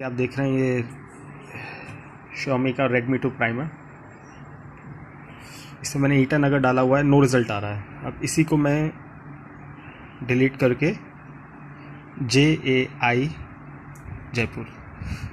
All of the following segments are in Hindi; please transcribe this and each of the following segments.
आप देख रहे हैं ये Xiaomi का Redmi 2 Prime है। इसमें मैंने ईटानगर डाला हुआ है, नो रिज़ल्ट आ रहा है। अब इसी को मैं डिलीट करके JAI जयपुर,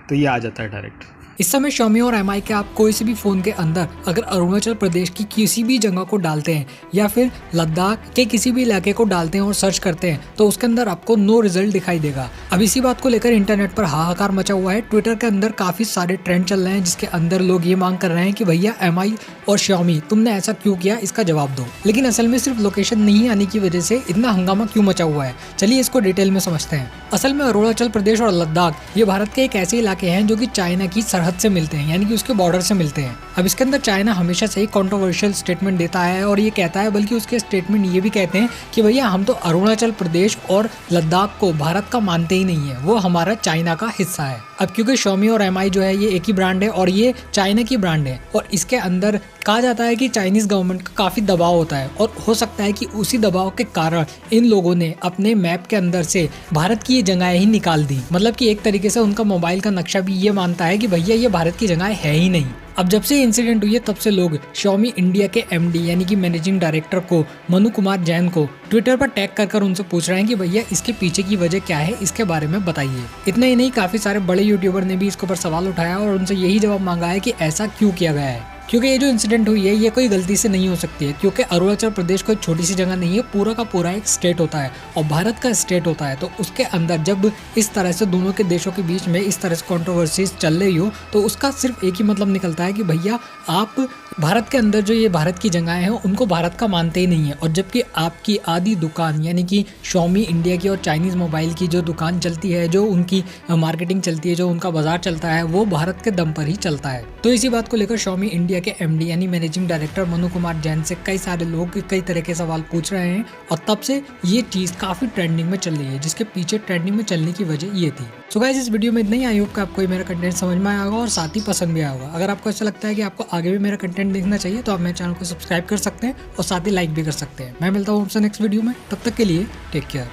तो ये आ जाता है डायरेक्ट। इस समय Xiaomi और MI के आप कोई से भी फ़ोन के अंदर अगर अरुणाचल प्रदेश की किसी भी जगह को डालते हैं या फिर लद्दाख के किसी भी इलाके को डालते हैं और सर्च करते हैं तो उसके अंदर आपको नो रिजल्ट दिखाई देगा। अब इसी बात को लेकर इंटरनेट पर हाहाकार मचा हुआ है। ट्विटर के अंदर काफ़ी सारे ट्रेंड चल रहे हैं जिसके अंदर लोग ये मांग कर रहे हैं कि भैया MI और Xiaomi तुमने ऐसा क्यों किया, इसका जवाब दो। लेकिन असल में सिर्फ लोकेशन नहीं आने की वजह से इतना हंगामा क्यों मचा हुआ है, चलिए इसको डिटेल में समझते हैं। असल में अरुणाचल प्रदेश और लद्दाख ये भारत के एक ऐसे इलाके हैं जो कि चाइना की सरहद से मिलते हैं, यानी कि उसके बॉर्डर से मिलते हैं। अब इसके अंदर चाइना हमेशा से ही कंट्रोवर्शियल स्टेटमेंट देता है और ये कहता है, बल्कि उसके स्टेटमेंट ये भी कहते हैं कि भैया हम तो अरुणाचल प्रदेश और लद्दाख को भारत का मानते ही नहीं है, वो हमारा चाइना का हिस्सा है। अब क्योंकि Xiaomi और MI जो है ये एक ही ब्रांड है और ये चाइना की ब्रांड है और इसके अंदर कहा जाता है कि चाइनीज गवर्नमेंट का काफ़ी दबाव होता है और हो सकता है कि उसी दबाव के कारण इन लोगों ने अपने मैप के अंदर से भारत की ये जगह ही निकाल दी। मतलब कि एक तरीके से उनका मोबाइल का नक्शा भी ये मानता है कि भैया ये भारत की जगह है ही नहीं। अब जब से इंसिडेंट हुई है तब से लोग Xiaomi इंडिया के MD यानी कि मैनेजिंग डायरेक्टर को मनु कुमार जैन को ट्विटर पर टैग कर उनसे पूछ रहे हैं कि भैया इसके पीछे की वजह क्या है, इसके बारे में बताइए। इतना ही नहीं, काफ़ी सारे बड़े यूट्यूबर ने भी इसके ऊपर सवाल उठाया और उनसे यही जवाब मांगा है कि ऐसा क्यों किया गया है, क्योंकि ये जो इंसिडेंट हुई है ये कोई गलती से नहीं हो सकती है, क्योंकि अरुणाचल प्रदेश कोई छोटी सी जगह नहीं है, पूरा का पूरा एक स्टेट होता है और भारत का स्टेट होता है। तो उसके अंदर जब इस तरह से दोनों के देशों के बीच में इस तरह से कंट्रोवर्सीज चल रही हो तो उसका सिर्फ एक ही मतलब निकलता है कि भैया आप भारत के अंदर जो ये भारत की जगहें हैं उनको भारत का मानते ही नहीं है। और जबकि आपकी आधी दुकान यानी कि Xiaomi इंडिया की और चाइनीज़ मोबाइल की जो दुकान चलती है, जो उनकी मार्केटिंग चलती है, जो उनका बाजार चलता है, वो भारत के दम पर ही चलता है। तो इसी बात को लेकर Xiaomi इंडिया के MD यानी मैनेजिंग डायरेक्टर मनु कुमार जैन से कई सारे लोग कई तरह के सवाल पूछ रहे हैं और तब से ये चीज़ काफ़ी ट्रेंडिंग में चल रही है, जिसके पीछे ट्रेंडिंग में चलने की वजह ये थी। सो गाइस, इस वीडियो में इतना ही। आई होप कि आपको मेरा कंटेंट समझ में आया होगा और साथ ही पसंद भी आया होगा। अगर आपको ऐसा लगता है कि आपको आगे भी मेरा कंटेंट देखना चाहिए तो आप मेरे चैनल को सब्सक्राइब कर सकते हैं और साथ ही लाइक भी कर सकते हैं। मैं मिलता हूँ आपसे नेक्स्ट वीडियो में, तब तक के लिए टेक केयर।